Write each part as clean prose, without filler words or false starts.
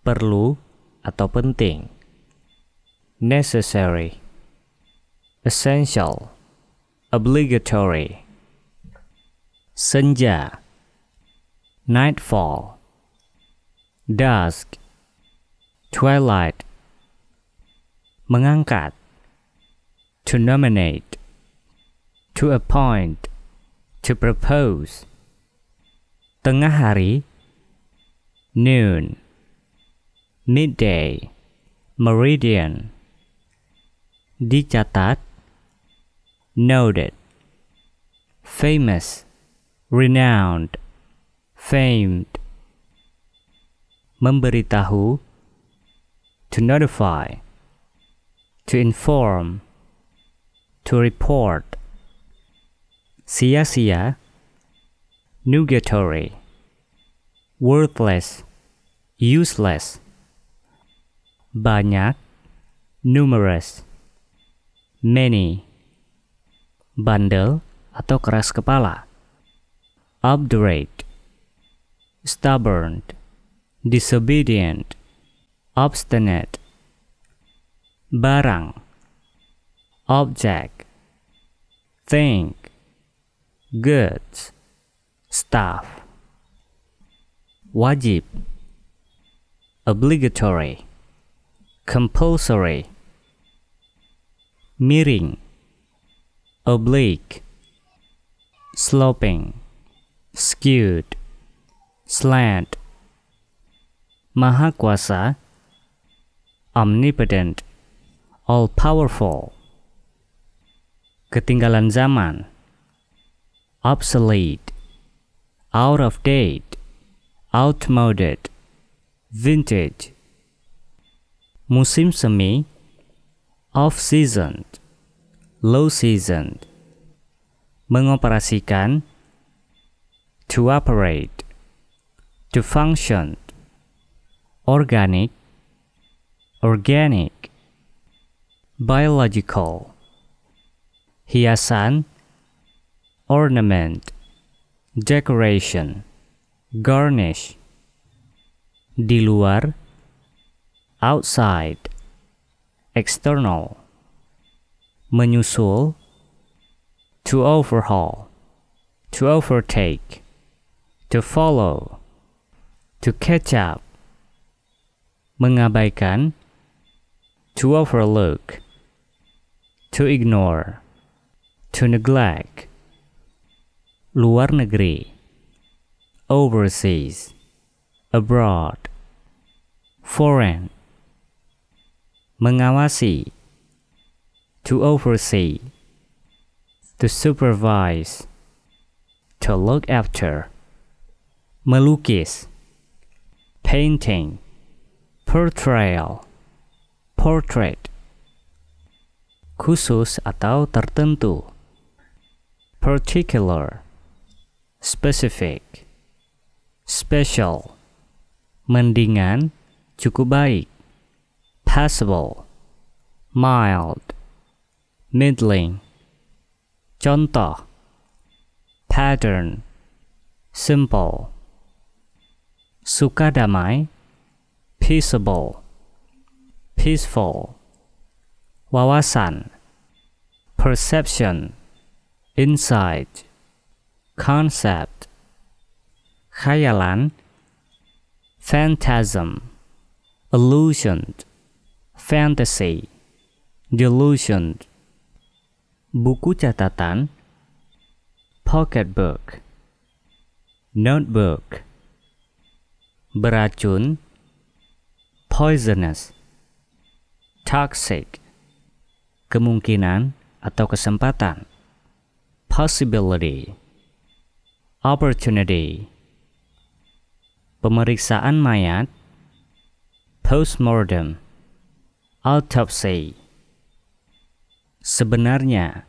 perlu atau penting. Necessary, essential, obligatory. Senja, nightfall, dusk, twilight. Mengangkat, to nominate, to appoint, to propose. Tengah hari, noon, midday, meridian. Dicatat, noted. Famous, renowned, famed. Memberitahu, to notify, to inform, to report. Sia-sia, nugatory, worthless, useless. Banyak, numerous, many. Bandel atau keras kepala. Obdurate, stubborn, disobedient, obstinate. Barang, object, thing, goods, stuff. Wajib, obligatory, compulsory. Miring, oblique, sloping, skewed, slant. Maha Kuasa, omnipotent, all-powerful. Ketinggalan zaman, obsolete, out of date, outmoded, vintage. Musim semi, off-season, low-season. Mengoperasikan, to operate, to function. Organic, organic. Biological, hiasan, ornament, decoration, garnish. Di luar, outside, external. Menyusul, to overhaul, to overtake, to follow, to catch up. Mengabaikan, to overlook, to ignore, to neglect. Luar negeri, overseas, abroad, foreign. Mengawasi, to oversee, to supervise, to look after. Melukis, painting, portrayal, portrait. Khusus atau tertentu, particular, specific, special. Mendingan, cukup baik, passable, mild, middling. Contoh, pattern, simple. Suka damai, peaceable, peaceful. Wawasan, perception, insight, concept. Khayalan, phantasm, illusion, fantasy, delusion. Buku catatan, pocketbook, notebook. Beracun, poisonous, toxic. Kemungkinan atau kesempatan, possibility, opportunity. Pemeriksaan mayat, postmortem, autopsy. Sebenarnya,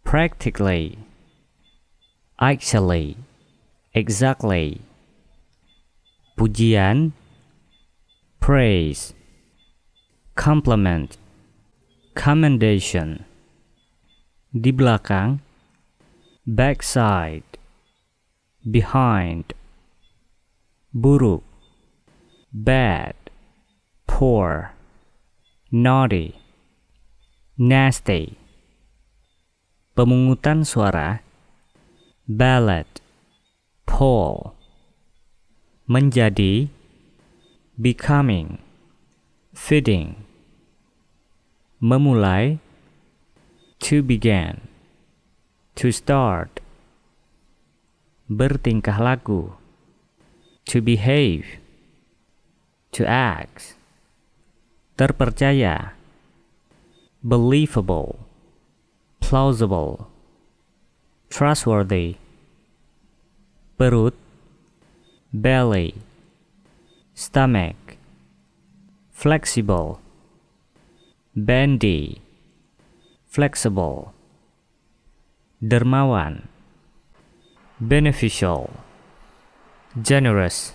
practically, actually, exactly. Pujian, praise, compliment, commendation. Di belakang, backside, behind. Buruk, bad, poor, naughty, nasty. Pemungutan suara, ballot, poll. Menjadi, becoming, fitting. Memulai, to begin, to start. Bertingkah laku, to behave, to act. Terpercaya, believable, plausible, trustworthy. Perut, belly, stomach, flexible, bendy, flexible. Dermawan, beneficial, generous.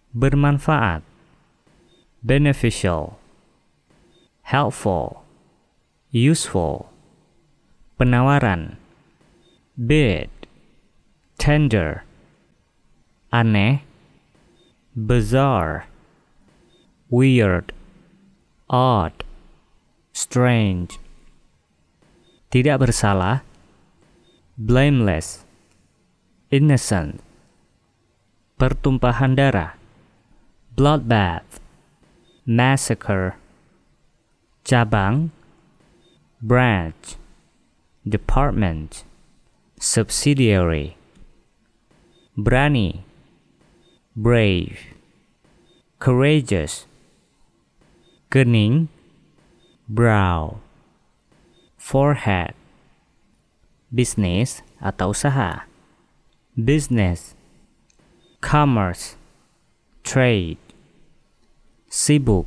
Bermanfaat, beneficial, helpful, useful. Penawaran, bid, tender. Aneh, bizarre, weird, odd, strange. Tidak bersalah, blameless, innocent. Pertumpahan darah, bloodbath, massacre. Cabang, branch, department, subsidiary. Berani, brave, courageous. Kening, brow, forehead. Bisnis atau usaha, business, commerce, trade. Sibuk,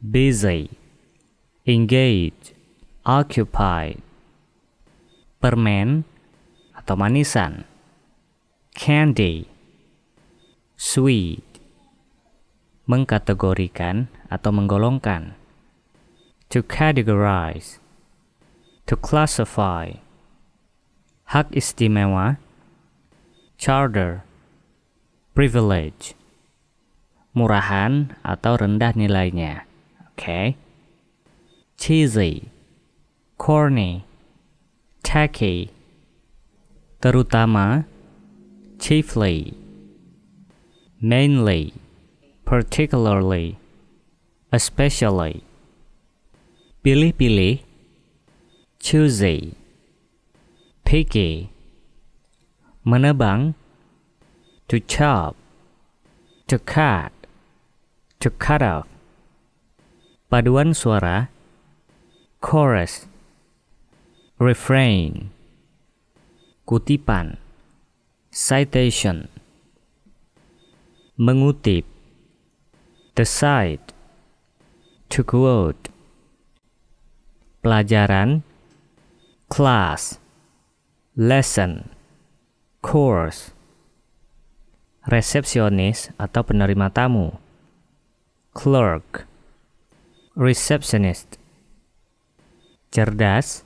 busy, engage, occupied. Permen atau manisan, candy, sweet. Mengkategorikan atau menggolongkan, to categorize, to classify. Hak istimewa, charter, privilege. Murahan atau rendah nilainya. Oke. Cheesy, corny, tacky. Terutama, chiefly, mainly, particularly, especially. Pilih-pilih, choosy, picky. Menebang, to chop, to cut, to cut off. Paduan suara, chorus, refrain. Kutipan, citation. Mengutip, to cite, to quote. Pelajaran, class, lesson, course. Resepsionis atau penerima tamu, clerk, receptionist. Cerdas,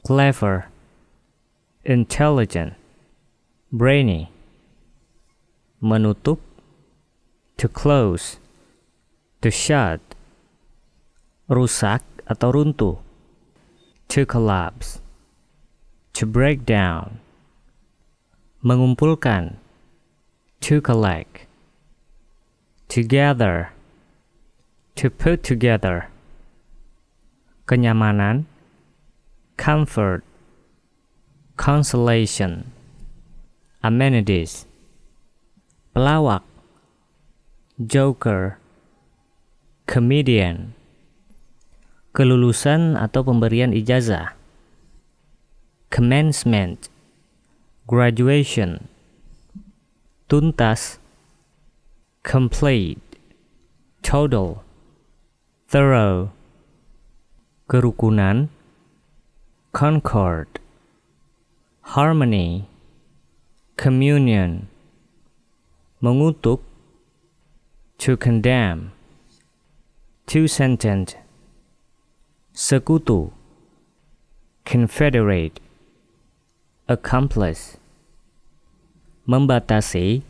clever, intelligent, brainy. Menutup, to close, to shut. Rusak atau runtuh, to collapse, to break down. Mengumpulkan, to collect, together, to put together. Kenyamanan, comfort, consolation. Amenities. Pelawak, joker, comedian. Kelulusan atau pemberian ijazah, commencement, graduation. Tuntas, complete, total, thorough. Kerukunan, concord, harmony, communion. Mengutuk, to condemn, to sentence. Sekutu, confederate, accomplice. Membatasi,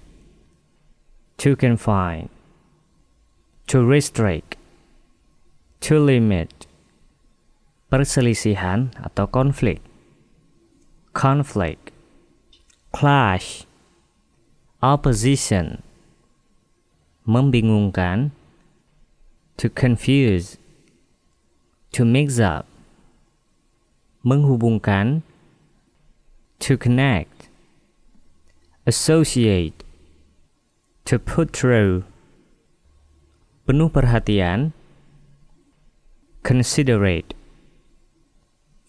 to confine, to restrict, to limit. Perselisihan atau konflik. Conflict, clash, opposition. Membingungkan, to confuse, to mix up. Menghubungkan, to connect. Associate, to put through. Penuh perhatian, considerate.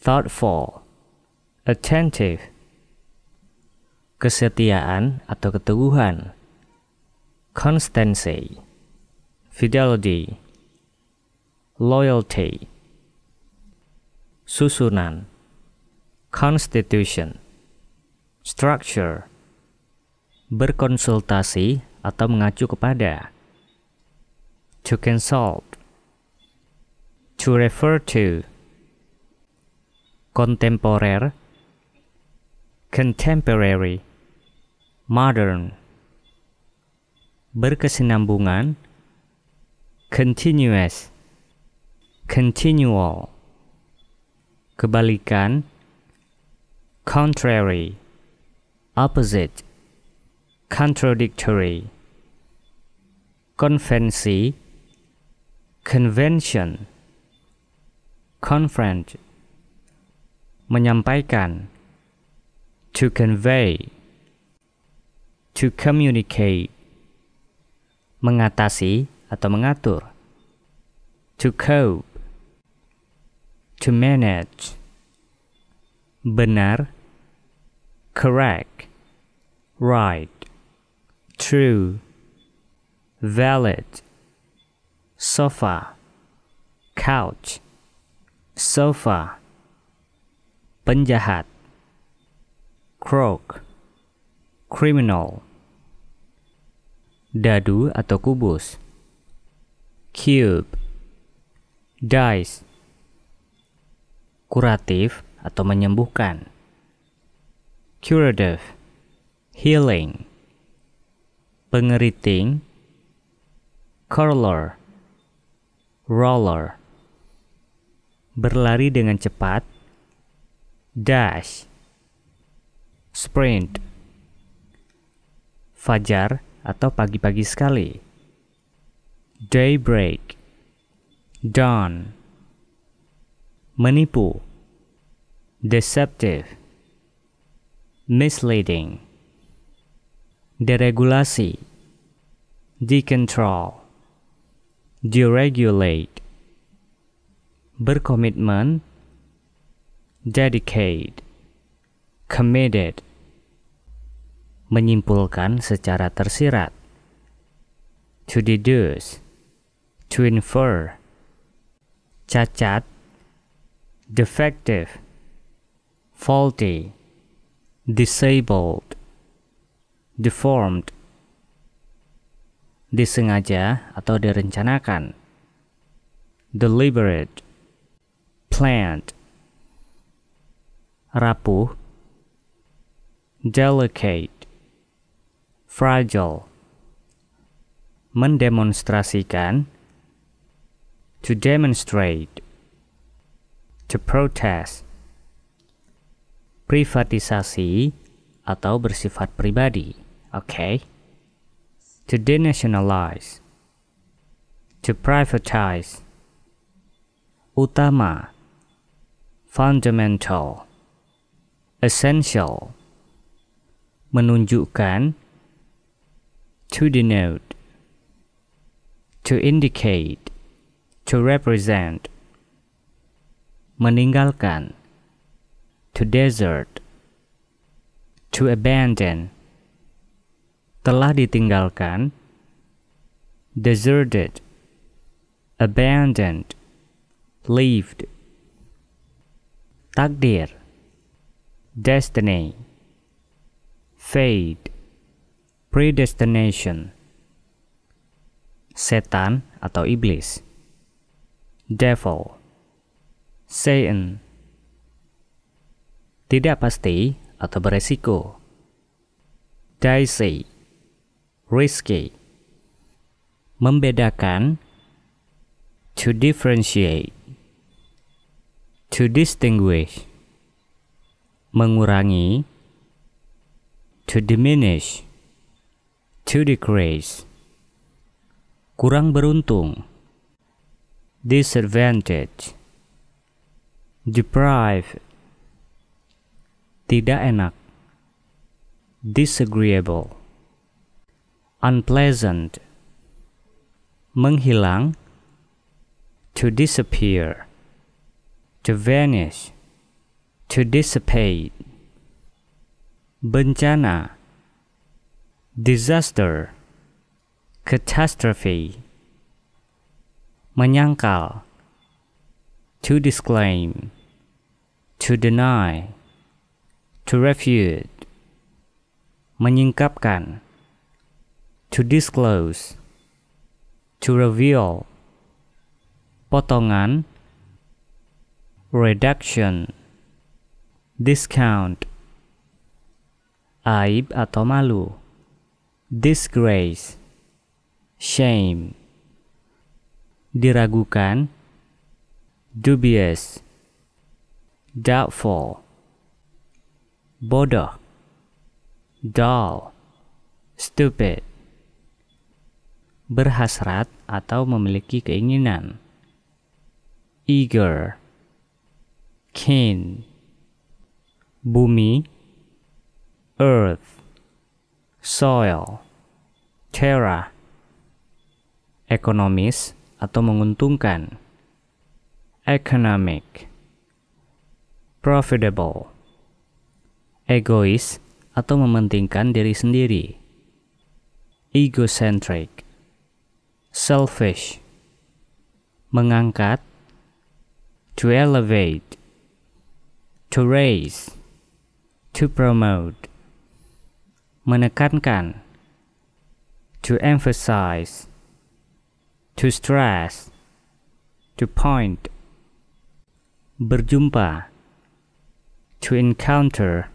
Thoughtful, attentive. Kesetiaan atau keteguhan. Constancy, fidelity, loyalty. Susunan, constitution, structure. Berkonsultasi atau mengacu kepada. To consult, to refer to. Contemporary, contemporary, modern. Berkesinambungan, continuous, continual. Kebalikan, contrary, opposite, contradictory. Konvensi, convention. Confront, menyampaikan. To convey, to communicate. Mengatasi atau mengatur. To cope, to manage. Benar, correct, right, true, valid. Sofa, couch, sofa. Penjahat, crook, criminal. Dadu atau kubus. Cube, dice. Kuratif atau menyembuhkan. Curative, healing. Pengeriting, curler, roller. Berlari dengan cepat, dash, sprint. Fajar atau pagi-pagi sekali. Daybreak, dawn. Menipu, deceptive, misleading. Deregulasi, decontrol, deregulate. Berkomitmen, dedicate, committed. Menyimpulkan secara tersirat. To deduce, to infer. Cacat, defective, faulty, disabled, deformed. Disengaja atau direncanakan. Deliberate, planned. Rapuh, delicate, fragile. Mendemonstrasikan, to demonstrate, to protest. Privatisasi atau bersifat pribadi. Okay. To denationalize, to privatize. Utama, fundamental, essential. Menunjukkan, to denote, to indicate, to represent. Meninggalkan, to desert, to abandon. Telah ditinggalkan, deserted, abandoned, left. Takdir, destiny, fate, predestination. Setan atau iblis. Devil, Satan. Tidak pasti atau beresiko. Dicey, risky, membedakan, to differentiate, to distinguish, mengurangi, to diminish, to decrease, kurang beruntung, disadvantage, deprive, tidak enak, disagreeable, unpleasant, menghilang, to disappear, to vanish, to dissipate, bencana, disaster, catastrophe, menyangkal, to disclaim, to deny, to refute, menyingkapkan, to disclose, to reveal, potongan, reduction, discount, aib atau malu, disgrace, shame, diragukan, dubious, doubtful, bodoh, dull, stupid, berhasrat atau memiliki keinginan, eager, keen, bumi, earth, soil, terra, ekonomis atau menguntungkan, economic, profitable, egois atau mementingkan diri sendiri, egocentric, selfish, mengangkat, to elevate, to raise, to promote, menekankan, to emphasize, to stress, to point, berjumpa, to encounter,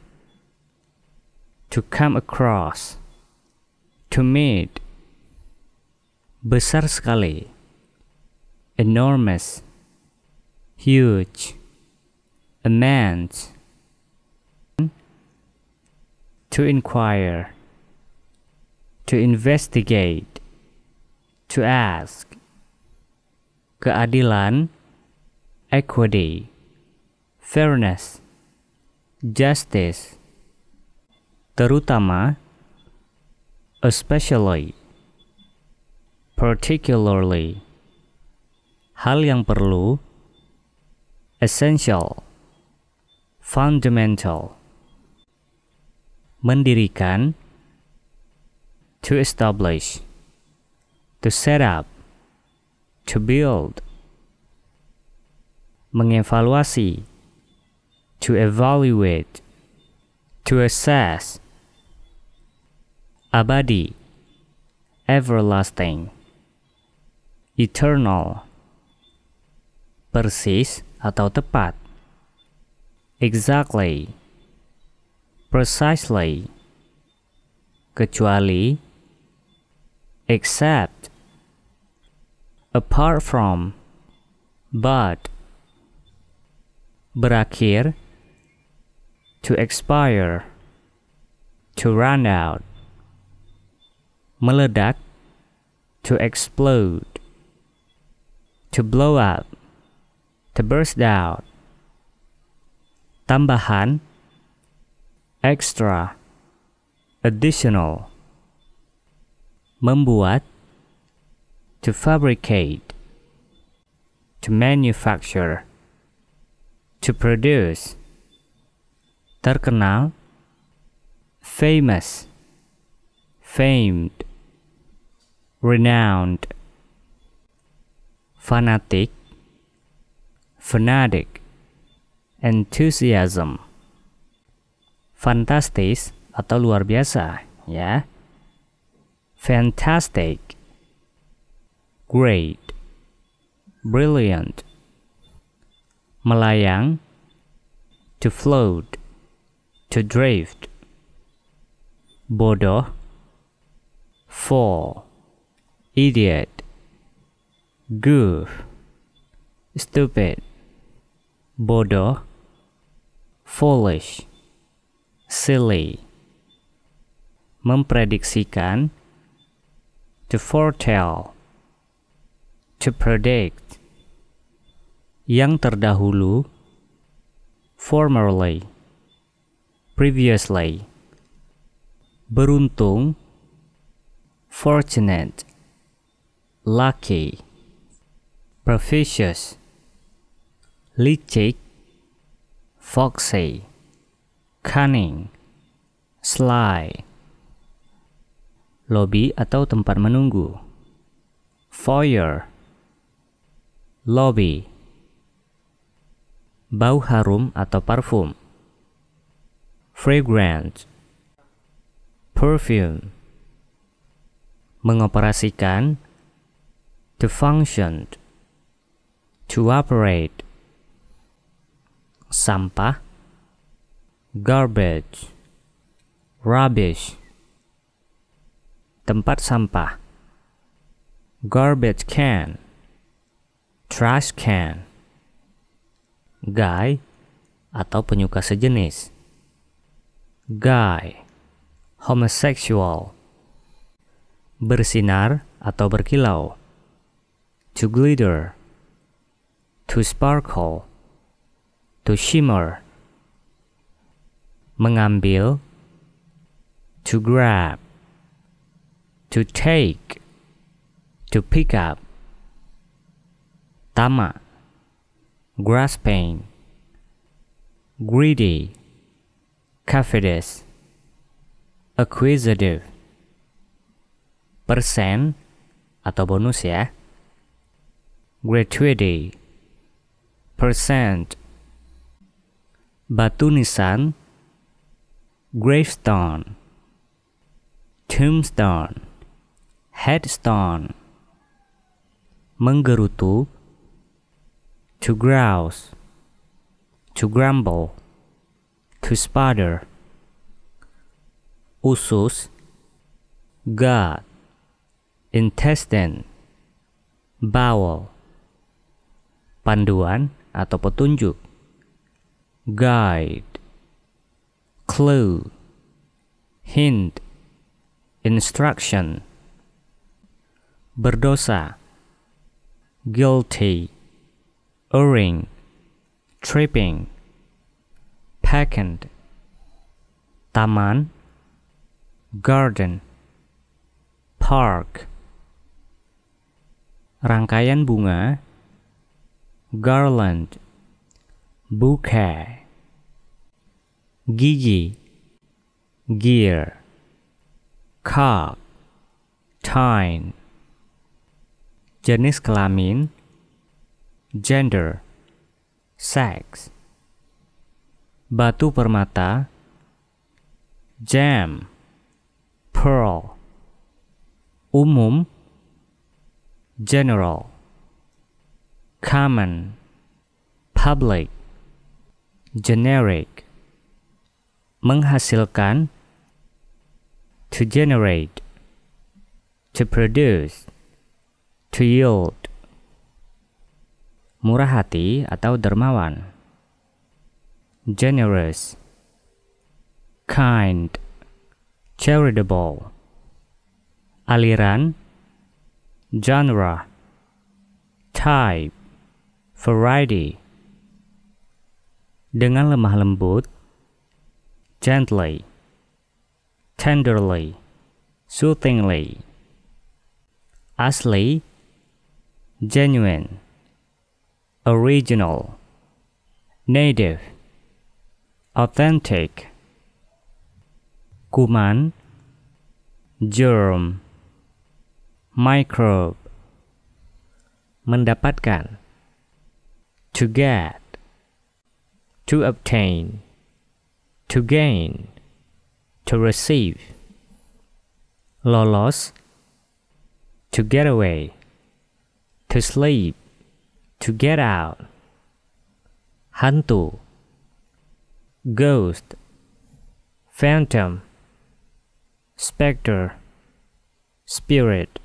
to come across, to meet, besar sekali, enormous, huge, immense, to inquire, to investigate, to ask, keadilan, equity, fairness, justice, terutama, especially, particularly, hal yang perlu, essential, fundamental, mendirikan, to establish, to set up, to build, mengevaluasi, to evaluate, to assess, abadi, everlasting, eternal, persis atau tepat, exactly, precisely, kecuali, except, apart from, but, berakhir, to expire, to run out, meledak, to explode, to blow up, to burst out, tambahan, extra, additional, membuat, to fabricate, to manufacture, to produce, terkenal, famous, famed, renowned, fanatic, fanatic, enthusiasm, fantastis atau luar biasa, ya. Fantastic, great, brilliant, melayang, to float, to drift, bodoh, fall, idiot, goof, stupid, bodoh, foolish, silly. Memprediksikan, to foretell, to predict. Yang terdahulu, formerly, previously. Beruntung, fortunate, lucky. Propitious, licik, foxy, cunning, sly. Lobby atau tempat menunggu, foyer, lobby. Bau harum atau parfum, fragrant, perfume. Mengoperasikan, to function, to operate. Sampah, garbage, rubbish. Tempat sampah, garbage can, trash can. Guy atau penyuka sejenis, guy, homosexual. Bersinar atau berkilau, to glitter, to sparkle, to shimmer. Mengambil, to grab, to take, to pick up. Tamak, grasping, greedy, covetous, acquisitive. Persen atau bonus ya, gratuity, percent. Batu nisan, gravestone, tombstone, headstone. Menggerutu, to grouse, to grumble, to sputter. Usus, gut, intestine, bowel. Panduan atau petunjuk, guide, clue, hint, instruction. Berdosa, guilty, erring, tripping, peccant. Taman, garden, park. Rangkaian bunga, garland, bouquet. Gigi, gear, cock, tine. Jenis kelamin, gender, sex. Batu permata, gem, pearl. Umum, general, common, public, generic. Menghasilkan, to generate, to produce, to yield. Murah hati atau dermawan, generous, kind, charitable. Aliran, genre, type, variety. Dengan lemah lembut, gently, tenderly, soothingly. Asli, genuine, original, native, authentic. Kuman, germ, microbe. Mendapatkan, to get, to obtain, to gain, to receive. Lolos, to get away, to sleep, to get out. Hantu, ghost, phantom, specter, spirit.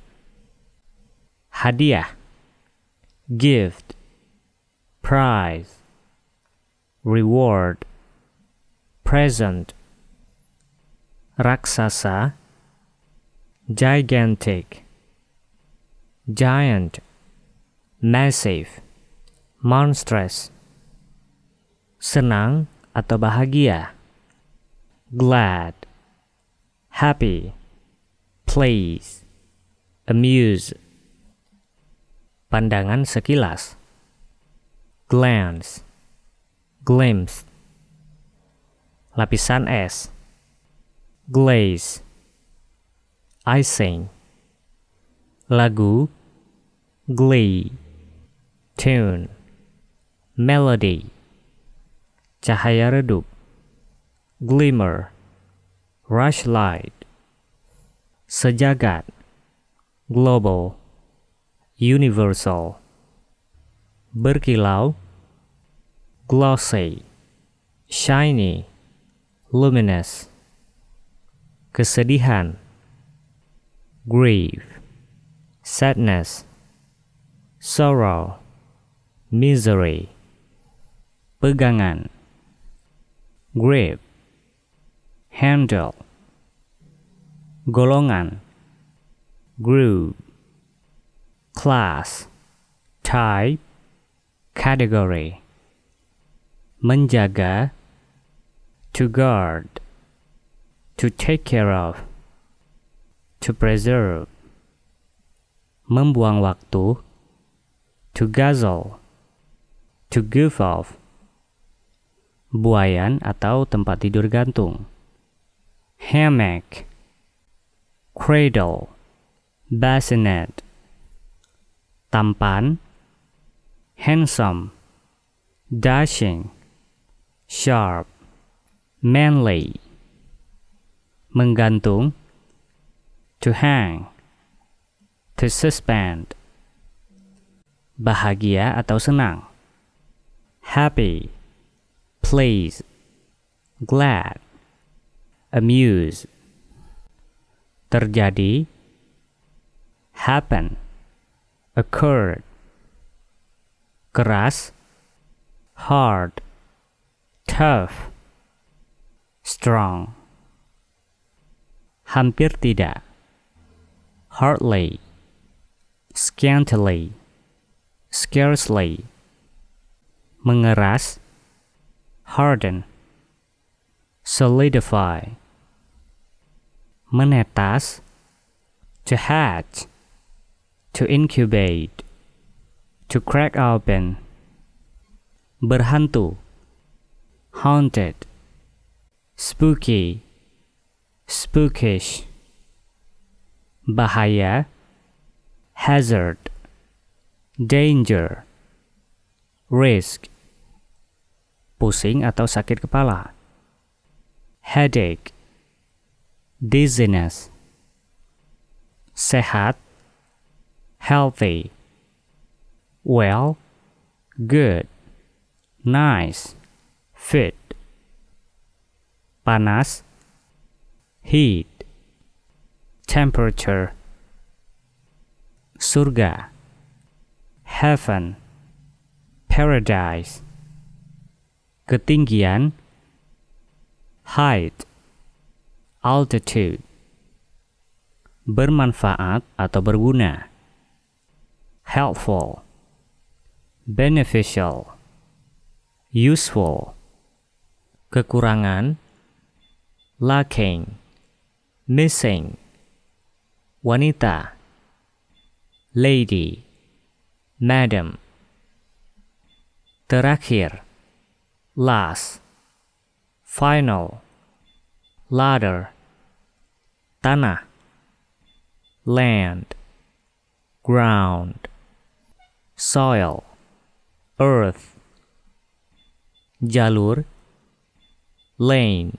hadiah, gift, prize, reward, present, raksasa, gigantic, giant, massive, monstrous, senang atau bahagia, glad, happy, please, amuse, pandangan sekilas, glance, glimpse, lapisan es, glaze, icing, lagu, glee, tune, melody, cahaya redup, glimmer, rushlight, sejagat, global, universal, berkilau, glossy, shiny, luminous, kesedihan, grief, sadness, sorrow, misery, pegangan, grip, handle, golongan, group, class, type, category, menjaga, to guard, to take care of, to preserve, membuang waktu, to guzzle, to goof off, buayan atau tempat tidur gantung, hammock, cradle, bassinet, tampan, handsome, dashing, sharp, manly, menggantung, to hang, to suspend, bahagia atau senang, happy, pleased, glad, amuse, terjadi, happen, occurred, keras, hard, tough, strong, hampir tidak, hardly, scantily, scarcely, mengeras, harden, solidify, menetas, to hatch, to incubate, to crack open, berhantu, haunted, spooky, spookish, bahaya, hazard, danger, risk, pusing atau sakit kepala, headache, dizziness, sehat, healthy, well, good, nice, fit, panas, heat, temperature, surga, heaven, paradise, ketinggian, height, altitude, bermanfaat atau berguna, helpful, beneficial, useful, kekurangan, lacking, missing, wanita, lady, madam, terakhir, last, final, ladder, tanah, land, ground, soil, earth, jalur, lane,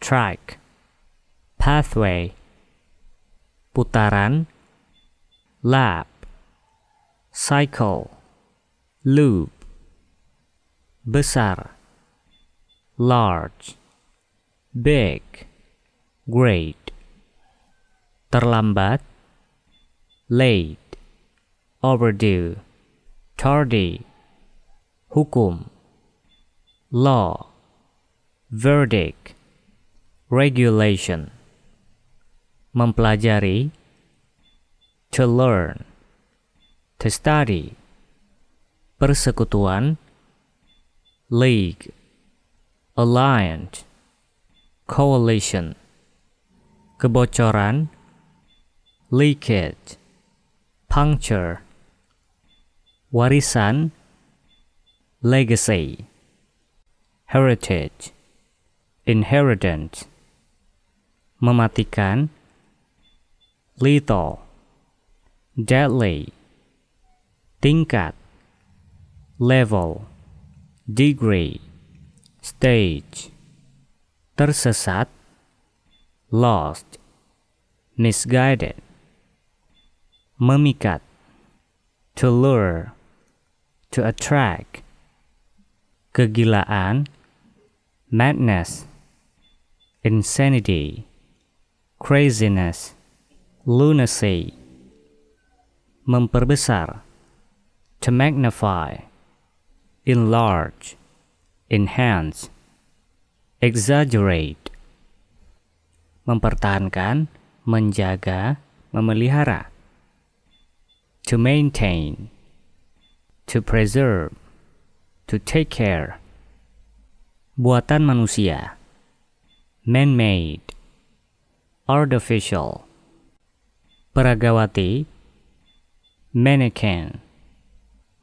track, pathway, putaran, lap, cycle, loop, besar, large, big, great, terlambat, late, overdue, tardy, hukum, law, verdict, regulation, mempelajari, to learn, to study, persekutuan, league, alliance, coalition, kebocoran, leakage, puncture, warisan, legacy, heritage, inheritance, mematikan, lethal, deadly, tingkat, level, degree, stage, tersesat, lost, misguided, memikat, to lure, to attract, kegilaan, madness, insanity, craziness, lunacy, memperbesar, to magnify, enlarge, enhance, exaggerate, mempertahankan, menjaga, memelihara, to maintain, to preserve, to take care, buatan manusia, man-made, artificial, peragawati, mannequin,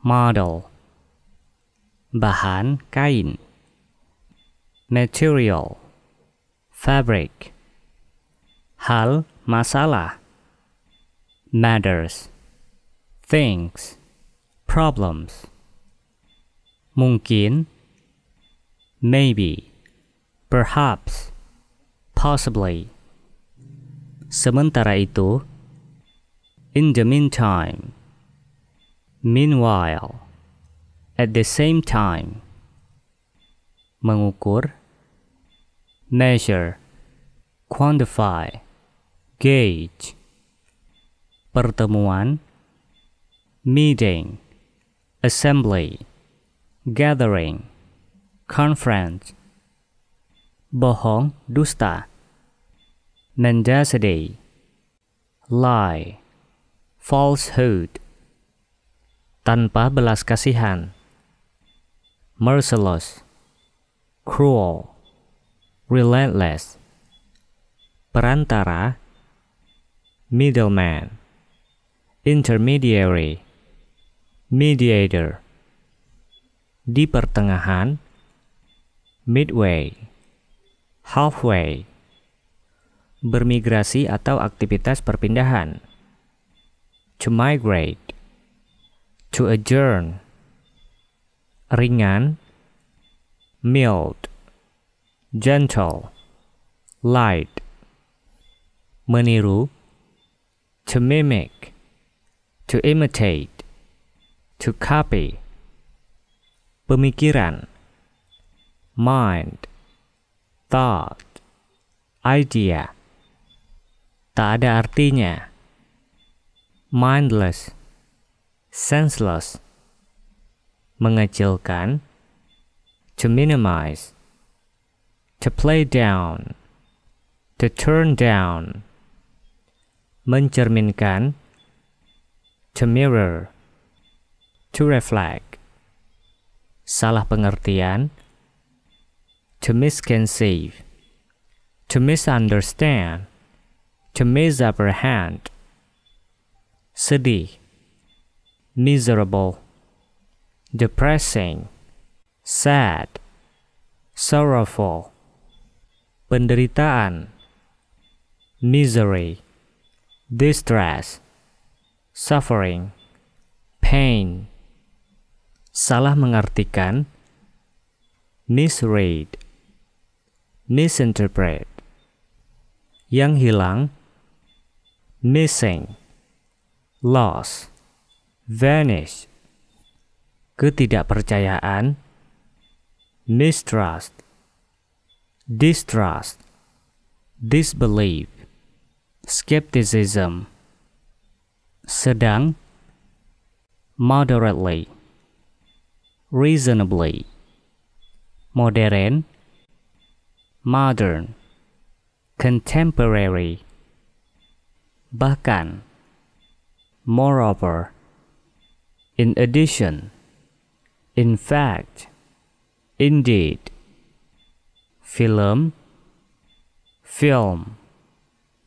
model, bahan kain, material, fabric, hal, masalah, matters, things, problems, mungkin, maybe, perhaps, possibly, sementara itu, in the meantime, meanwhile, at the same time, mengukur, measure, quantify, gauge, pertemuan, meeting, assembly, gathering, conference, bohong, dusta, mendacity, lie, falsehood, tanpa belas kasihan, merciless, cruel, relentless, perantara, middleman, intermediary, mediator, di pertengahan, midway, halfway, bermigrasi atau aktivitas perpindahan, to migrate, to adjourn, ringan, mild, gentle, light, meniru, to mimic, to imitate, to copy, pemikiran, mind, thought, idea, tak ada artinya, mindless, senseless, mengecilkan, to minimize, to play down, to turn down, mencerminkan, to mirror, to reflect, salah pengertian, to misconceive, to misunderstand, to misapprehend, sedih, miserable, depressing, sad, sorrowful, penderitaan, misery, distress, suffering, pain, salah mengartikan, misread, misinterpret, yang hilang, missing, loss, vanish, ketidakpercayaan, mistrust, distrust, disbelief, skepticism, sedang, moderately, reasonably, modern, modern, contemporary, bahkan, moreover, in addition, in fact, indeed, film, film,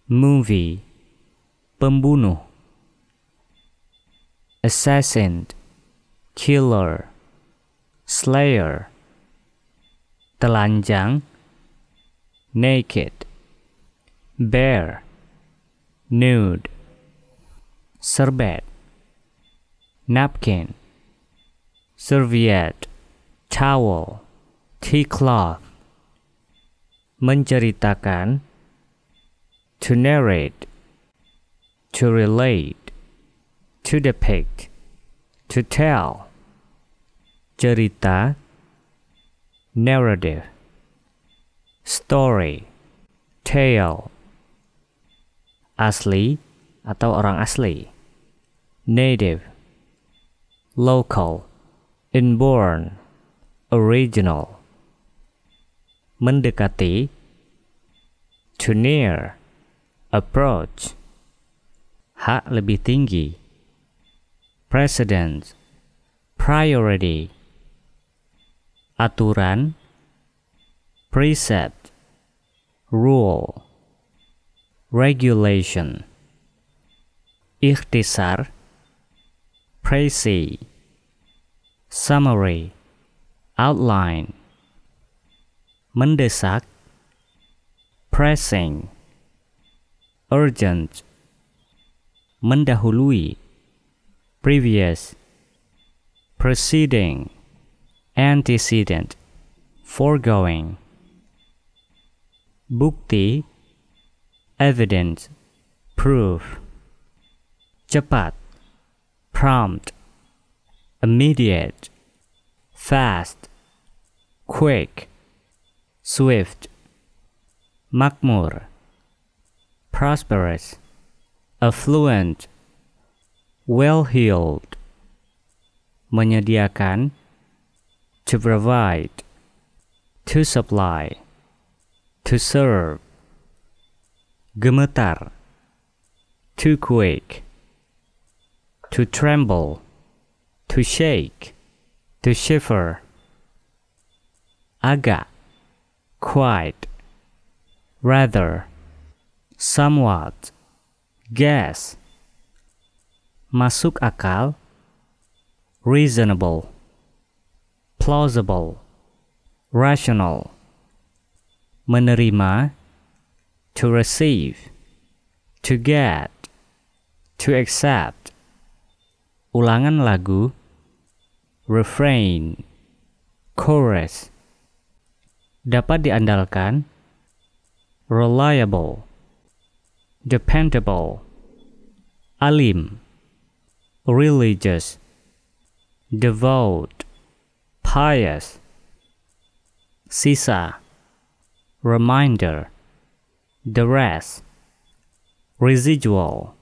movie, pembunuh, assassin, killer, slayer, telanjang, naked, bare, nude, serbet, napkin, serviette, towel, tea cloth, menceritakan, to narrate, to relate, to depict, to tell, cerita, narrative, story, tale, asli atau orang asli, native, local, inborn, original, mendekati, to near, approach, hak lebih tinggi, precedence, priority, aturan, precept, rule, regulation, ikhtisar, précis, summary, outline, mendesak, pressing, urgent, mendahului, previous, preceding, antecedent, foregoing, bukti, evidence, proof, cepat, prompt, immediate, fast, quick, swift, makmur, prosperous, affluent, well-heeled, menyediakan, to provide, to supply, to serve, gemetar, to quake, to tremble, to shake, to shiver, agak, quite, rather, somewhat, guess, masuk akal, reasonable, plausible, rational, menerima, to receive, to get, to accept, ulangan lagu, refrain, chorus, dapat diandalkan, reliable, dependable, alim, religious, devout, pious, sisa, reminder, the rest, residual,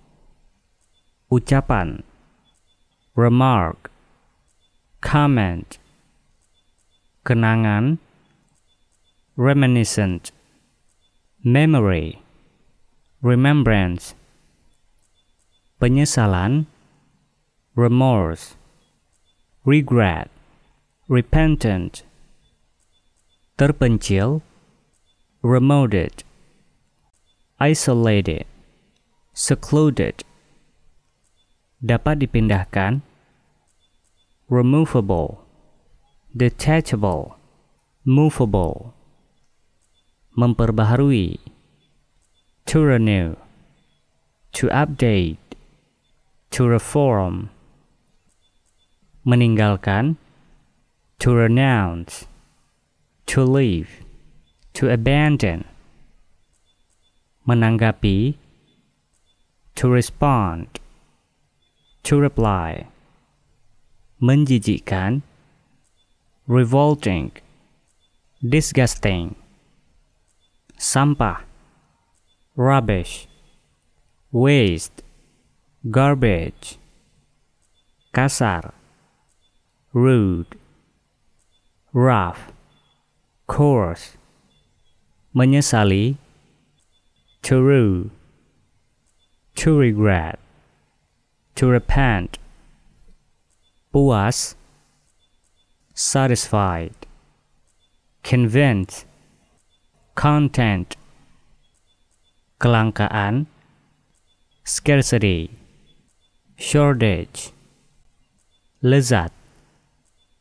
ucapan, remark, comment, kenangan, reminiscent, memory, remembrance, penyesalan, remorse, regret, repentant, terpencil, remoted, isolated, secluded, dapat dipindahkan, removable, detachable, movable, memperbaharui, to renew, to update, to reform, meninggalkan, to renounce, to leave, to abandon, menanggapi, to respond, to reply, menjijikkan, revolting, disgusting, sampah, rubbish, waste, garbage, kasar, rude, rough, coarse, menyesali, to rue, to regret, to repent, puas, satisfied, convinced, content, kelangkaan, scarcity, shortage, lezat,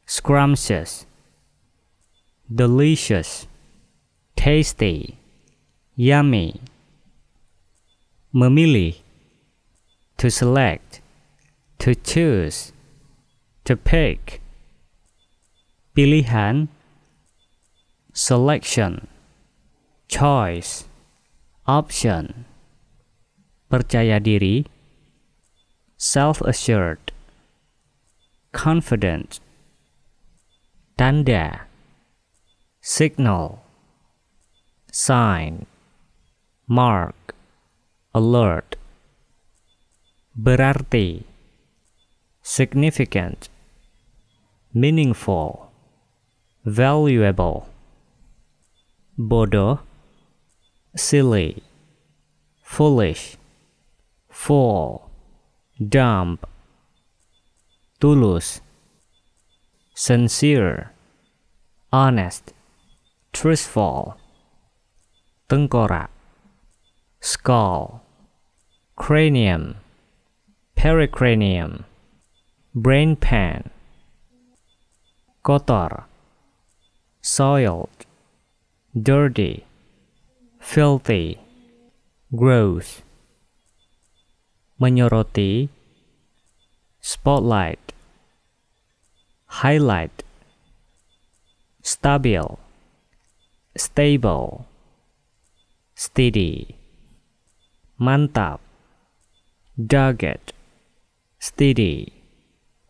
scrumptious, delicious, tasty, yummy, memilih, to select, to choose, to pick, pilihan, selection, choice, option, percaya diri, self-assured, confident, tanda, signal, sign, mark, alert, berarti, significant, meaningful, valuable, bodoh, silly, foolish, full, dumb, tulus, sincere, honest, truthful, tengkorak, skull, cranium, pericranium, brain pan, kotor, soiled, dirty, filthy, gross, menyoroti, spotlight, highlight, stabil, stable, steady, mantap, dogged, steady,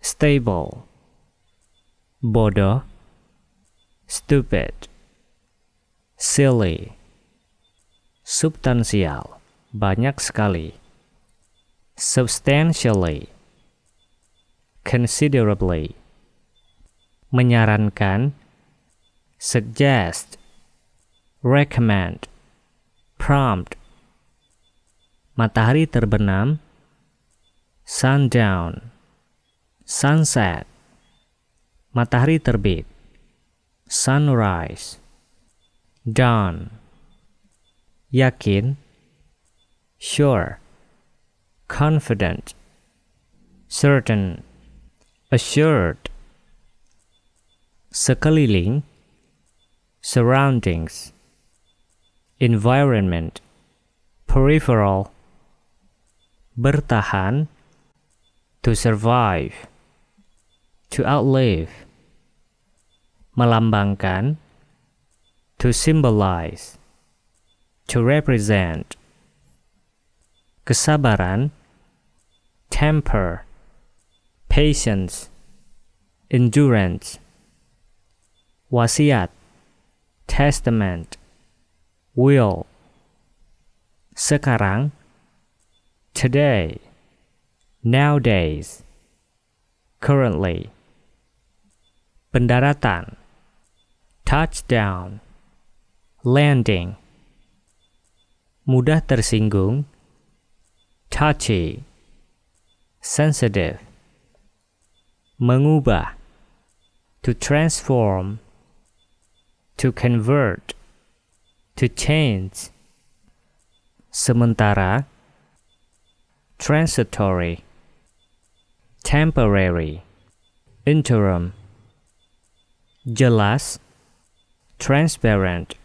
stable, bodoh, stupid, silly, substansial, banyak sekali, substantially, considerably, menyarankan, suggest, recommend, prompt, matahari terbenam, sundown, sunset, matahari terbit, sunrise, dawn, yakin, sure, confident, certain, assured, sekeliling, surroundings, environment, peripheral, bertahan, to survive, to outlive, melambangkan, to symbolize, to represent, kesabaran, temper, patience, endurance, wasiat, testament, will, sekarang, today, nowadays, currently, pendaratan, touchdown, landing, mudah tersinggung, touchy, sensitive, mengubah, to transform, to convert, to change, sementara, transitory, temporary, interim, jelas, transparent,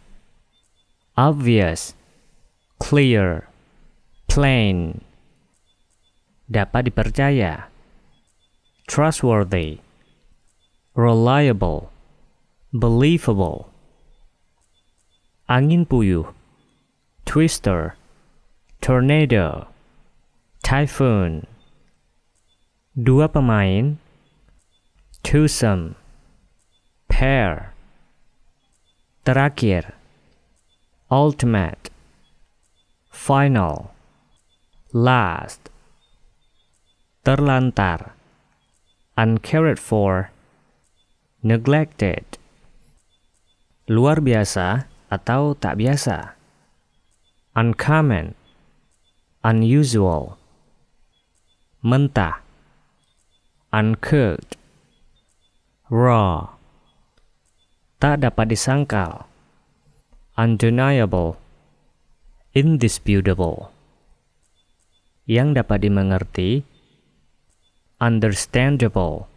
obvious, clear, plain, dapat dipercaya, trustworthy, reliable, believable, angin puyuh, twister, tornado, typhoon, dua pemain, twosome, pair, terakhir, ultimate, final, last, terlantar, uncared for, neglected. Luar biasa atau tak biasa. Uncommon, unusual. Mentah, uncooked. Raw, tak dapat disangkal. Undeniable, indisputable. Yang dapat dimengerti, understandable,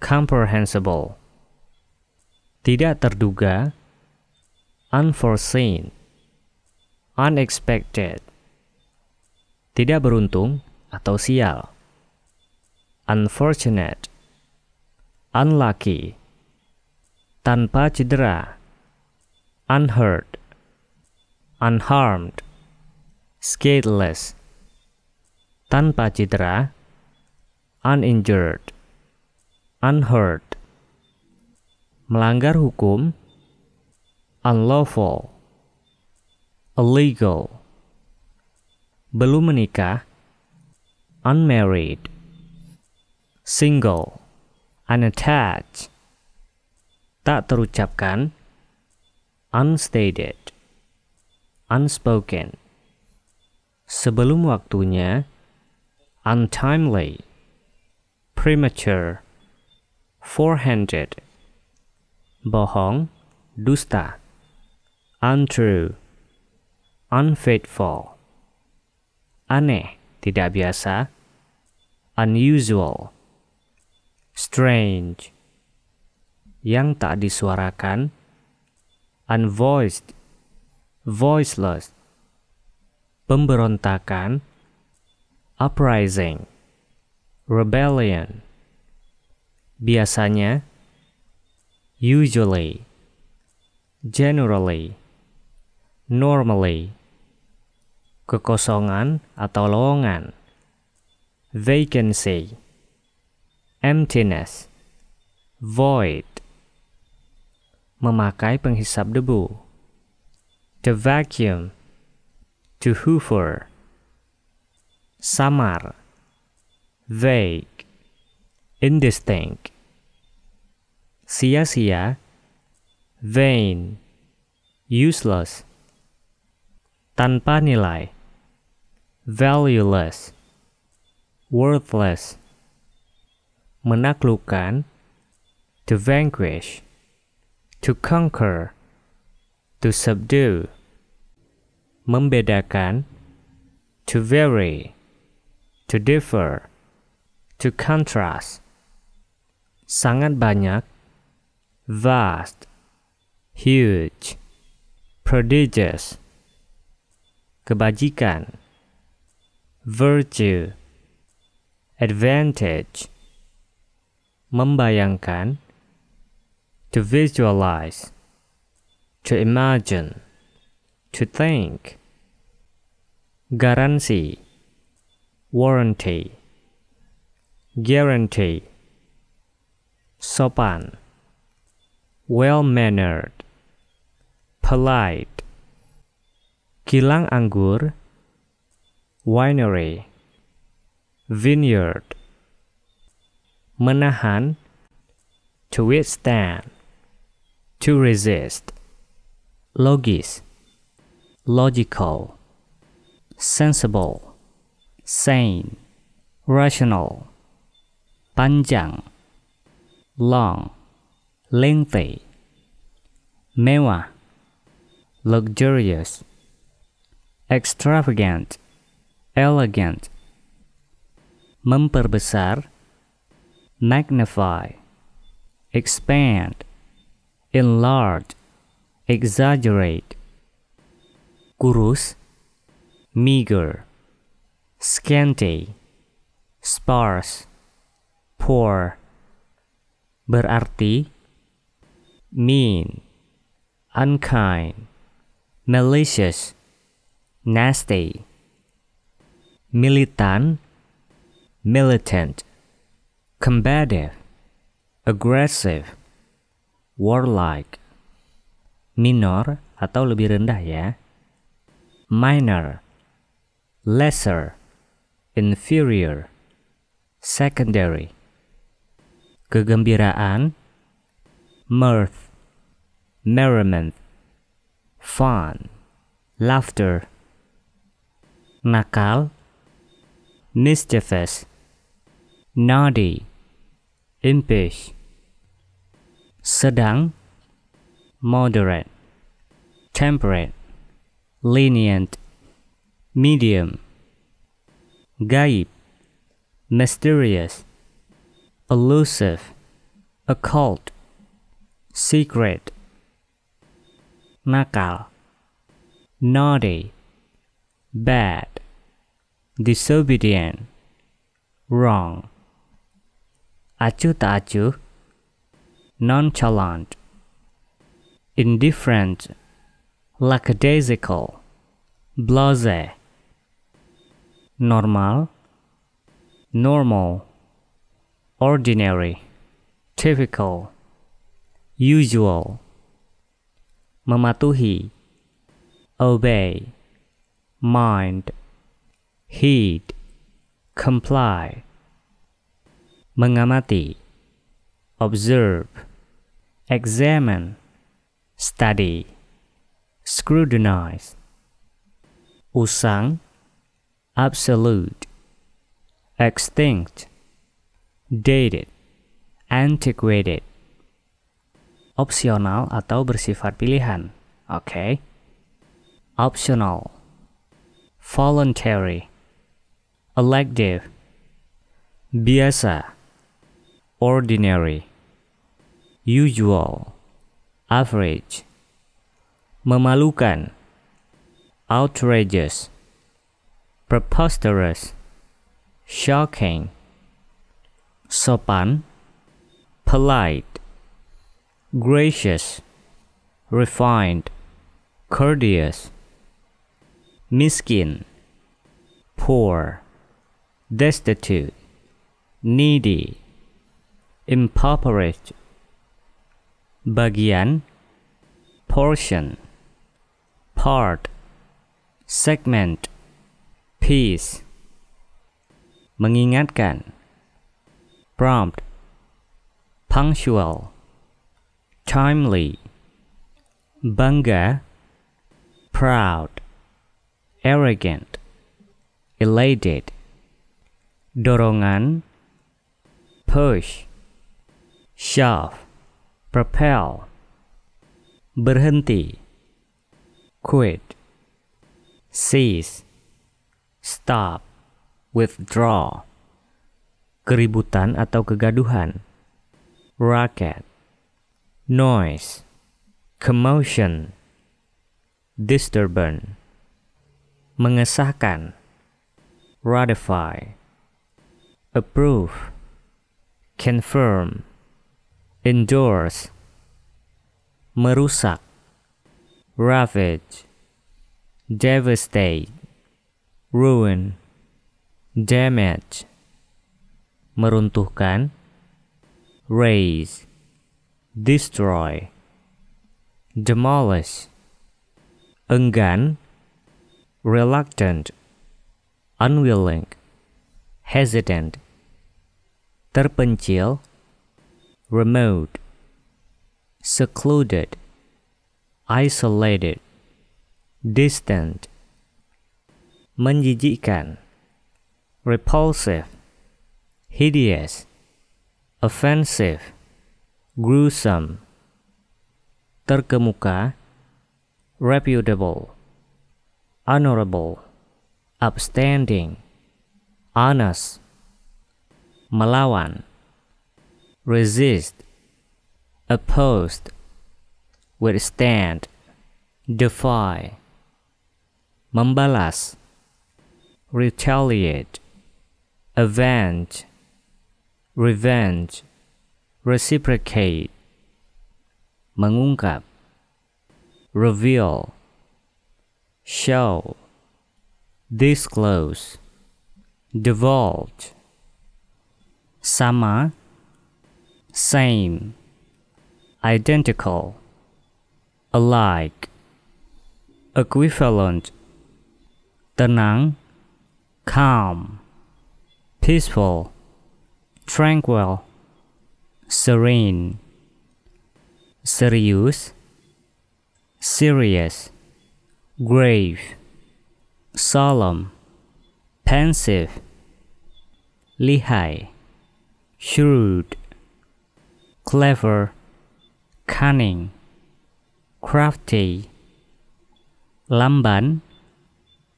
comprehensible. Tidak terduga, unforeseen, unexpected. Tidak beruntung atau sial. Unfortunate, unlucky. Tanpa cedera, unhurt, unharmed, scatheless. Tanpa cedera, uninjured, unhurt. Melanggar hukum, unlawful, illegal. Belum menikah, unmarried, single, unattached. Tak terucapkan, unstated, unspoken. Sebelum waktunya, untimely, premature, forehanded. Bohong, dusta. Untrue, unfaithful. Aneh, tidak biasa. Unusual, strange. Yang tak disuarakan, unvoiced, voiceless. Pemberontakan, uprising, rebellion. Biasanya, usually, generally, normally. Kekosongan atau lowongan, vacancy, emptiness, void. Memakai penghisap debu, to vacuum, to hoover. Samar, vague, indistinct. Sia-sia, vain, useless. Tanpa nilai, valueless, worthless. Menaklukkan, to vanquish, to conquer, to subdue. Membedakan, to vary, to differ, to contrast. Sangat banyak, vast, huge, prodigious. Kebajikan, virtue, advantage. Membayangkan, to visualize, to imagine, to think. Garansi, warranty, guarantee. Sopan, well-mannered, polite. Kilang anggur, winery, vineyard. Menahan, to withstand, to resist. Logis, logical, sensible, sane, rational. Panjang, long, lengthy. Mewah, luxurious, extravagant, elegant. Memperbesar, magnify, expand, enlarge, exaggerate. Kurus, meager, scanty, sparse, poor. Berarti, mean, unkind, malicious, nasty. Militan, militant, combative, aggressive, warlike. Minor atau lebih rendah ya. Minor, lesser, inferior, secondary. kegembiraan, mirth, merriment, fun, laughter, nakal, mischievous, naughty, impish, sedang, moderate, temperate, lenient, medium, gaib, mysterious, elusive, occult, secret, nakal, naughty, bad, disobedient, wrong, acuh tak acuh, nonchalant, indifferent, lackadaisical, blasé, normal, normal, ordinary, typical, usual, mematuhi, obey, mind, heed, comply, mengamati, observe, examine, study, scrutinize, usang, absolute, extinct, dated, antiquated, opsional atau bersifat pilihan. Oke. Optional, voluntary, elective, biasa, ordinary, usual, average, memalukan, outrageous, preposterous, shocking, sopan, polite, gracious, refined, courteous, miskin, poor, destitute, needy, impoverished, bagian, portion, part, segment, piece, mengingatkan, prompt, punctual, timely, bangga, proud, arrogant, elated, dorongan, push, shove, propel, berhenti, quit, cease, stop, withdraw, keributan atau kegaduhan, racket, noise, commotion, disturbance, mengesahkan, ratify, approve, confirm, endorse, merusak, ravage, devastate, ruin, damage, meruntuhkan, raise, destroy, demolish, enggan, reluctant, unwilling, hesitant, terpencil, remote, secluded, isolated, distant, menjijikkan, repulsive, hideous, offensive, gruesome, terkemuka, reputable, honorable, upstanding, honest, melawan, resist, opposed, withstand, defy, membalas, retaliate, avenge, revenge, reciprocate, mengungkap, reveal, show, disclose, divulge, sama, same, identical, alike, equivalent, tenang, calm, peaceful, tranquil, serene, serius, serious, grave, solemn, pensive, lihai, shrewd, clever, cunning, crafty, lamban,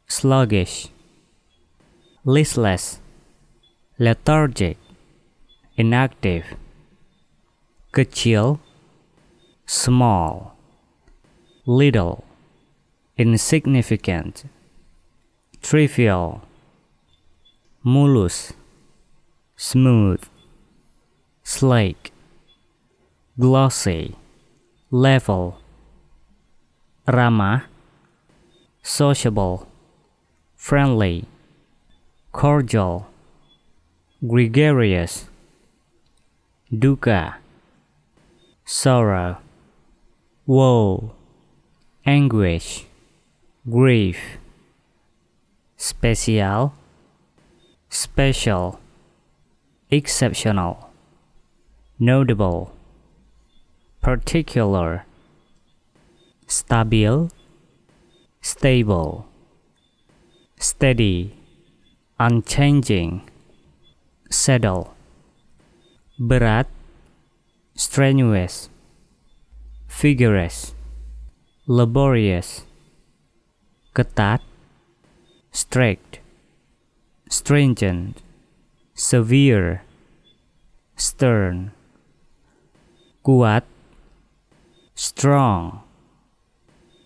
sluggish, listless, lethargic, inactive, kecil, small, little, insignificant, trivial, mulus, smooth, sleek, glossy, level, ramah, sociable, friendly, cordial, gregarious, dukkha, sorrow, woe, anguish, grief, special, special, exceptional, notable, particular, stabil, stable, steady, unchanging, settle, berat, strenuous, vigorous, laborious, ketat, strict, stringent, severe, stern, kuat, strong,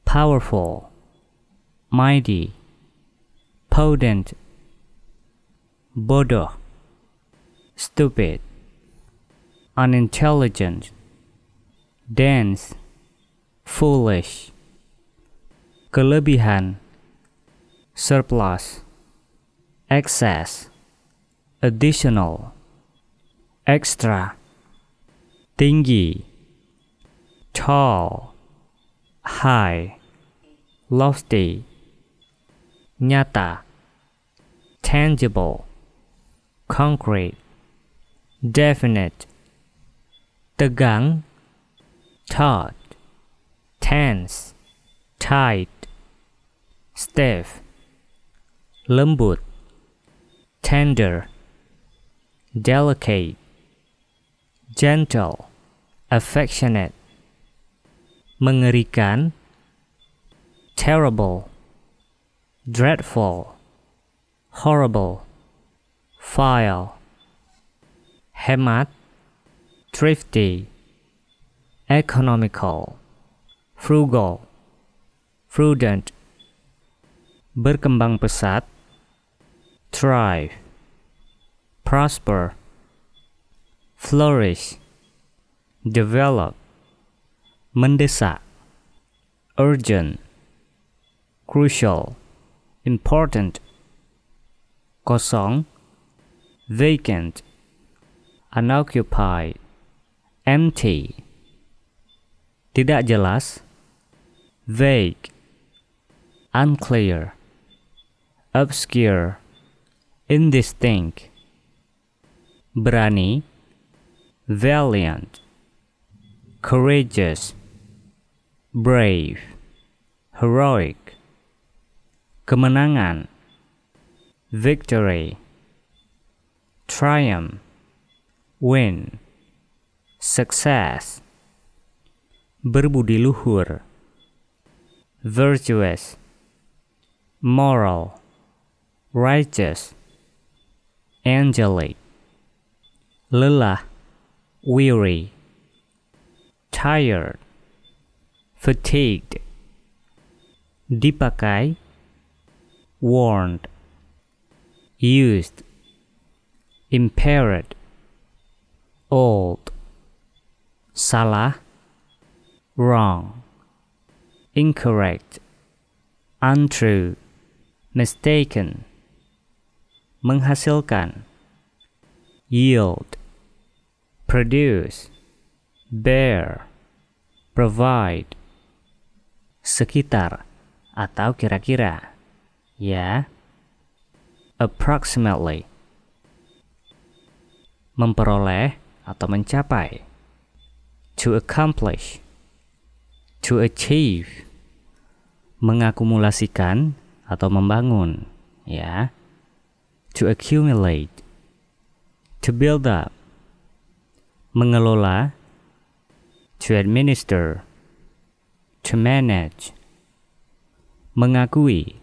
powerful, mighty, potent, bodoh, stupid, unintelligent, dense, foolish, kelebihan, surplus, excess, additional, extra, tinggi, tall, high, lofty, nyata, tangible, concrete, definite, tegang, taut, tense, tight, stiff, lembut, tender, delicate, gentle, affectionate, mengerikan, terrible, dreadful, horrible, vile, hemat, thrifty, economical, frugal, prudent, berkembang pesat, thrive, prosper, flourish, develop, mendesak, urgent, crucial, important, kosong, vacant, unoccupied, empty, tidak jelas, vague, unclear, obscure, indistinct, berani, valiant, courageous, brave, heroic, kemenangan, victory, triumph, win, success, berbudi luhur, virtuous, moral, righteous, angelic, lelah, weary, tired, fatigued, dipakai, warned, used, impaired, old, salah, wrong, incorrect, untrue, mistaken, menghasilkan, yield, produce, bear, provide, sekitar atau kira-kira, ya, approximately, memperoleh atau mencapai. To accomplish, to achieve, mengakumulasikan atau membangun, ya. To accumulate, to build up, mengelola, to administer, to manage, mengakui,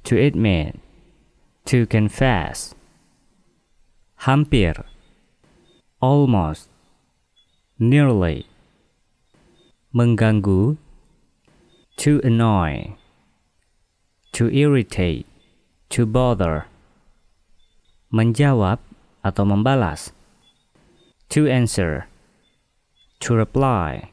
to admit, to confess, hampir, almost, nearly, mengganggu, to annoy, to irritate, to bother, menjawab atau membalas, to answer, to reply,